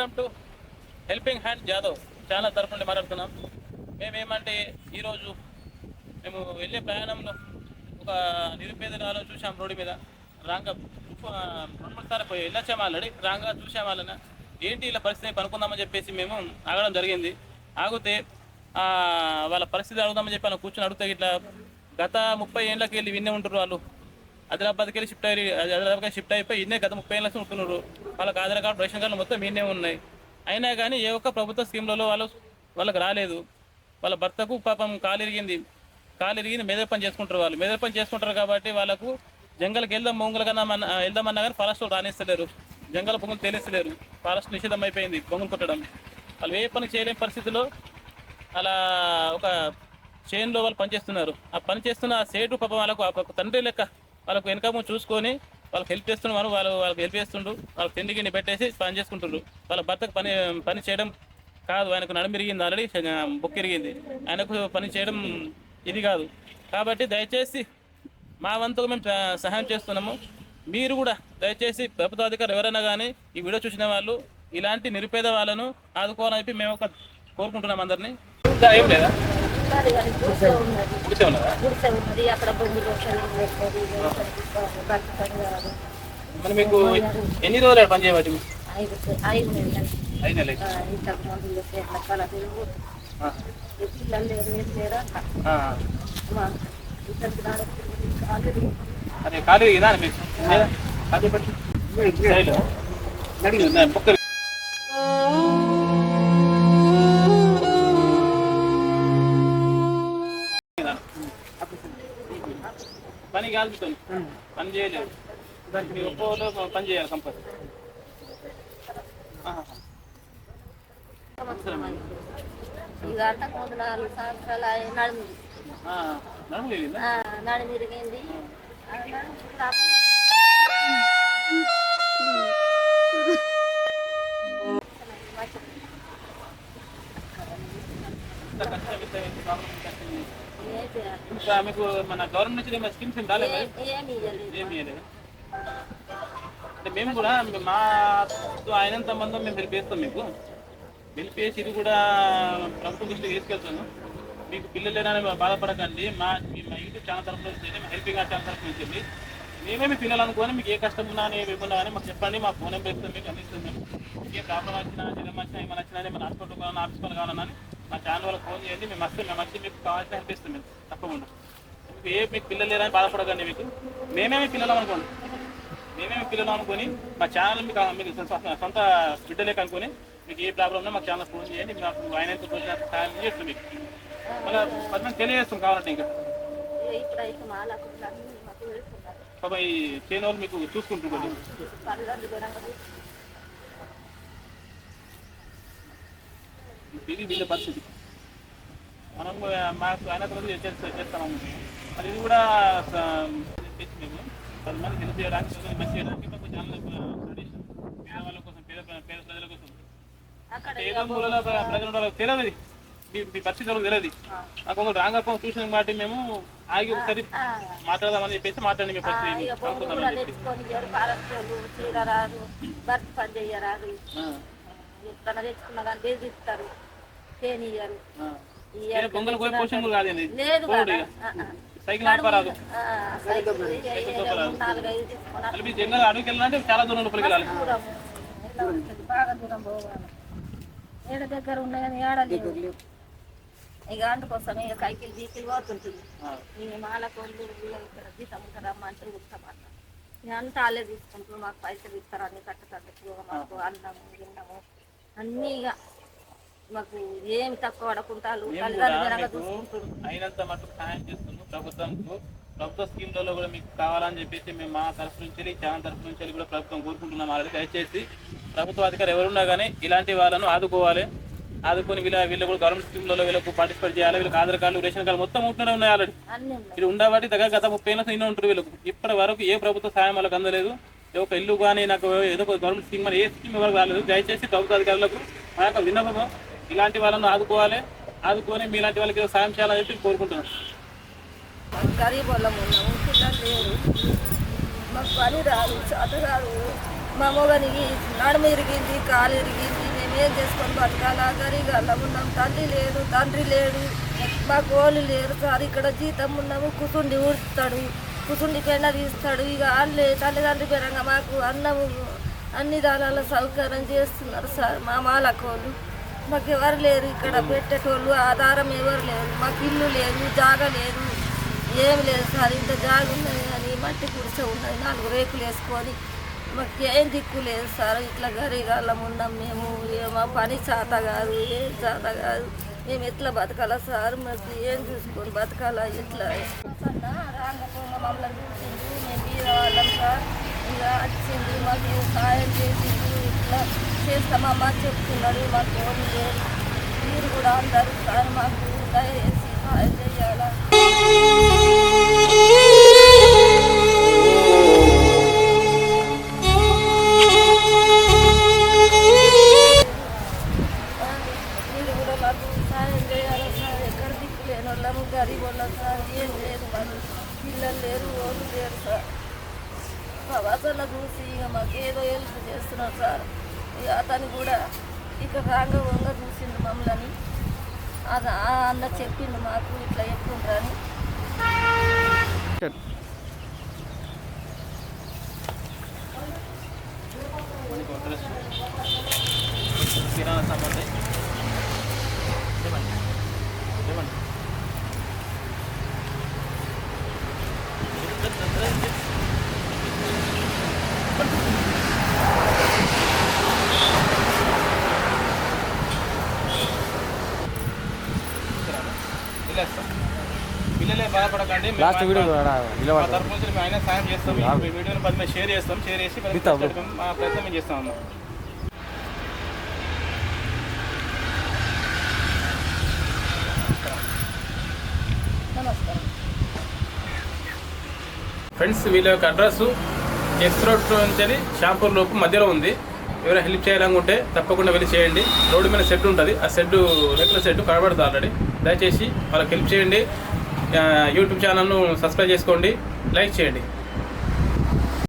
Welcome to helping hand Jadhav channel తరఫు నుండి మాట్లాడుతున్నాం. మేమేమంటే ఈరోజు మేము వెళ్ళే ప్రయాణంలో ఒక నిరుపేదరాలను చూసాం. రోడ్డు మీద రాంగా 2-3 సార్లు పోయి వెళ్ళొచ్చాము. ఆల్రెడీ రాంగా చూసాం. వాళ్ళని ఏంటి ఇలా పరిస్థితి కనుక్కుందామని చెప్పేసి మేము ఆగడం జరిగింది. ఆగితే వాళ్ళ పరిస్థితి అడుగుదామని చెప్పి వాళ్ళు కూర్చొని అడిగితే ఇట్లా గత 30 ఏళ్ళకి వెళ్ళి విన్నే ఉంటారు. వాళ్ళు ఆదిలాబాద్కి వెళ్ళి షిఫ్ట్ అయిపోయి ఇన్నే గత 30 ఏళ్ళ నుంచి ఉంటున్నారు. వాళ్ళకి ఆధార్ కార్డు, రేషన్ కార్డులు మొత్తం ఇన్నే ఉన్నాయి. అయినా కానీ ఏ ఒక్క ప్రభుత్వ స్కీమ్లలో వాళ్ళకి రాలేదు. వాళ్ళ భర్తకు పాపం కాలు ఇరిగింది. మెదడు పని చేసుకుంటారు. వాళ్ళు మెదడు పని చేసుకుంటారు కాబట్టి వాళ్ళకు జంగల్కి బొంగుల కన్నా వెళ్దామన్నా కానీ ఫారెస్ట్లో రాణిస్తలేరు. జంగల్ బొంగులు తేలిస్తలేరు. ఫారెస్ట్ నిషేధం అయిపోయింది బొంగులు కొట్టడం. వాళ్ళు ఏ పని చేయలేని పరిస్థితిలో అలా ఒక చైన్లో వాళ్ళు పనిచేస్తున్నారు. ఆ పని చేస్తున్న ఆ సేటు పాపం వాళ్ళకు తండ్రి లెక్క వాళ్ళకు వెనక చూసుకొని వాళ్ళకి హెల్ప్ చేస్తున్నారు. వాళ్ళకి హెల్ప్ చేస్తుండ్రు. వాళ్ళకి తిండి గిన్నె పెట్టేసి పని చేసుకుంటుండ్రు. వాళ్ళ భర్తకు పని చేయడం కాదు. ఆయనకు నడుము ఇరిగింది, ఆల్రెడీ బొక్క ఇరిగింది. ఆయనకు పని చేయడం ఇది కాదు. కాబట్టి దయచేసి మా వంతుగా మేము సహాయం చేస్తున్నాము. మీరు కూడా దయచేసి ప్రభుత్వాధికారులు ఎవరైనా కానీ ఈ వీడియో చూసిన వాళ్ళు ఇలాంటి నిరుపేద వాళ్ళను ఆదుకోవాలని చెప్పి మేము కోరుకుంటున్నాం అందరినీ. ఏం లేదా మరి మీకు ఎన్ని రోజులు పని చేయబట్టి? 5 నెలలు. 5 నెలలు. అదే ఖాళీ ఇదా మీకు పని కాల్చుకొని పని చేయలేదు. దానికి మీరు ఒక్కోలో పని చేయాలి కంపల్సరీ. నడుము తిరిగింది. ఇంకా మీకు మన గవర్నమెంట్ నుంచి స్కీమ్స్ ఏం రాలేదు? ఏమి ఇవ్వలేదు. అంటే మేము కూడా మా ఆయనంత మందం మేము హెల్ప్ చేస్తాం. మీకు హెల్ప్ చేసి ఇది కూడా ప్రభుత్వం దృష్టికి తీసుకెళ్తాను. మీకు పిల్లలు లేదని బాధపడకండి. మా యూట్యూబ్ ఛానల్ తరఫు నుంచి హెల్పింగ్ ఛానల్ తరఫు నుంచి మేమేమి పిల్లలు అనుకోని మీకు ఏ కష్టం ఉన్నా ఏమన్నా కానీ మాకు చెప్పండి. మా ఫోన్ నెంబర్ ఇస్తాం, మీకు అందిస్తాం. మేము ఏ ప్రాబ్లం వచ్చినా, జ్వరం వచ్చినా, ఏమైనా వచ్చినా, మన హాస్పిటల్ కావాలన్నా, ఆఫీస్ కావాలన్నా మా ఛానల్ వాళ్ళకి ఫోన్ చేయండి. మేము వచ్చి మీకు కావాల్సిన హెల్ప్ ఇస్తాం. మేము తప్పకుండా మీకు పిల్లలు లేదని బాధపడకండి. మేమేమి పిల్లలు అనుకొని మా ఛానల్ మీకు సొంత బిడ్డలేక అనుకొని మీకు ఏ ప్రాబ్లం ఉన్నా మా ఛానల్ ఫోన్ చేయండి. మాకు ఆయన సాయం చేస్తాం. మీకు మళ్ళీ 10 మంది తెలియజేస్తాం కావాలంటే. ఇంకా పాప ఈ చేయని వాళ్ళు మీకు చూసుకుంటున్నారు. ఇది వీళ్ళ పరిస్థితి. మనం మాకు ఆయన చేస్తాము. మరి ఇది కూడా మేము 10 మంది హెల్ప్ చేయడానికి, మంచి చేయడానికి మాకు ఛానల్ ట్రెడిషన్ పేదవాళ్ళ కోసం, పేద ప్రజల కోసం. ఏదో మూలలో ప్రజలు తెలియదు, మీ పరిస్థితి తెలియదు. నాకు ఒక రాంగ్ అకౌంట్ చూసిన కాబట్టి మేము ఆగి ఒకసారి మాట్లాడదామని చెప్పేసి మాట్లాడి మీ పరిస్థితి పొంగల్ పోయి పోషణ కాదండి. సైకిల్ నడపరాదు. మీ జంగల్ అడుగుకి వెళ్ళాలంటే చాలా దూరం లోపలికి వెళ్ళాలి. ఏడ దగ్గర ఉన్నాయని ఏడలేదు. ఇక అందుకోసం ఇక కైకిలు దీకిలు పోతుంటుంది. ఇక మాలకోళ్ళు ఇక్కడ జీతం రమ్మంటారు, కూర్చోమన్నా ఇక అంతా వాళ్ళే తీసుకుంటారు. మాకు పైసలు ఇస్తారు, అన్ని కట్టకట్టుకు మాకు అన్నము గిన్నము అన్నీ. ఇక మాకు ఏమి తక్కువ పడకుండా చూసుకుంటారు. అయినంత మటుకు సహాయం చేస్తున్నాం ప్రభుత్వ స్కీమ్లలో కూడా మీకు కావాలని చెప్పేసి మేము మా తరఫు నుంచి, ఛానల్ తరఫు నుంచి కూడా ప్రభుత్వం కోరుకుంటున్నాం. ఆల్రెడీ దయచేసి ప్రభుత్వ అధికారులు ఎవరున్నా కానీ ఇలాంటి వాళ్ళను ఆదుకోవాలి. ఆదుకొని వీళ్ళు కూడా గవర్నమెంట్ స్కీమ్లలో వీళ్ళకు పార్టిసిపేట్ చేయాలి. వీళ్ళకి ఆధార్ కార్డు, రేషన్ కార్డు మొత్తం ఉంటూనే ఉన్నాయి. ఆల్రెడీ ఇది ఉండబట్టి దగ్గర గత 30 ఏళ్ళ ఇన్నో ఉంటారు. వీళ్ళకు ఇప్పటి వరకు ఏ ప్రభుత్వ సాయం వాళ్ళకి అందలేదు. ఒక ఇల్లు కానీ నాకు ఏదో గవర్నమెంట్ స్కీమ్ ఏ స్కీమ్ ఎవరికి రాలేదు. దయచేసి ప్రభుత్వ అధికారులకు మా యొక్క విన్నపం ఇలాంటి వాళ్ళను ఆదుకొని మీలాంటి వాళ్ళకి సాయం చేయాలని చెప్పి కోరుకుంటున్నాం. గరీబ్ వాళ్ళం ఉన్నాము, పిల్లలు లేరు, మాకు పని రాదు, చదువు రాదు. మా మొగనికి నడుము ఇరిగింది, కాలు ఇరిగింది, ఏం చేసుకొని బతకాలా గరిగాళ్ళ ఉన్నాం. తల్లి లేదు, తండ్రి లేడు, మాకు ఓళ్ళు లేరు సార్. ఇక్కడ జీతం ఉన్నాము, కుసుండి ఊడుస్తాడు, కుసుండి పెండ తీస్తాడు. ఇక వాళ్ళే తల్లిదండ్రి పరంగా మాకు అన్నము అన్ని దానాల సౌకర్యం చేస్తున్నారు సార్. మా మాలకోళ్ళు మాకు ఎవరు లేరు, ఇక్కడ పెట్టేటోళ్ళు ఆధారం ఎవరు లేరు. మాకు ఇల్లు లేదు, జాగ లేదు, ఏం లేదు సార్. ఇంత జాగ ఉన్నది కానీ మట్టి గుడిసె ఉన్నది, 4 రేకులు వేసుకొని మాకు ఏం దిక్కు లేదు సార్. ఇట్లా గరిగాళ్ళం ఉన్నాం మేము. మా పని చేత కాదు, ఏం చేత కాదు. మేము ఎట్లా బతకాలా సార్? మాకు ఏం చూసుకొని బతకాలా? ఇట్లా రాంగపోగా మమ్మల్ని చూసిండు, మేము మీద వాళ్ళం సార్. ఇక వచ్చింది మాకు సాయం చేసిండు, ఇట్లా చేస్తామమ్మా చెప్తున్నాడు. మాకు ఓడి లేదు, మీరు కూడా అందరూ సార్ మాకు దయచేసి సాయం చేయాలా? మీరు కూడా మాకు సాయం చేయాలా సార్? ఎక్కడ దిక్కు లేని వాళ్ళము, గరీబ్ వాళ్ళం సార్. ఏం లేదు, మాకు పిల్లలు లేరు, ఓళ్ళు లేరు సార్. ప్రవాసంలో చూసి ఇక మాకు ఏదో హెల్ప్ చేస్తున్నారు సార్. ఇక అతను కూడా ఇక రాంగవంగా చూసిండు మమ్మల్ని. అది ఆ అన్న చెప్పిండు మాకు ఇట్లా ఎట్లుంటారని. కిరాణా సామాన్ పిల్లలే బాధపడకండి. లాస్ట్ వీడియో మా తరపు నుంచి మేము అయినా సాయం చేస్తాం. మీ వీడియోని 10 మంది షేర్ చేస్తాం. షేర్ చేసి మా ప్రయత్నం మేము చేస్తామమ్మా. నమస్కారం ఫ్రెండ్స్, వీళ్ళ యొక్క అడ్రస్ ఎక్స్ రోడ్ నుంచి షాంపూర్ లోపు మధ్యలో ఉంది. ఎవరైనా హెల్ప్ చేయాలనుకుంటే తప్పకుండా వెళ్ళి చేయండి. రోడ్డు మీద షెడ్ ఉంటుంది, ఆ షెడ్ రెగ్యులర్ షెడ్ కనబడుతుంది ఆల్రెడీ. దయచేసి వాళ్ళకి హెల్ప్ చేయండి. యూట్యూబ్ ఛానల్ను సబ్స్క్రైబ్ చేసుకోండి, లైక్ చేయండి.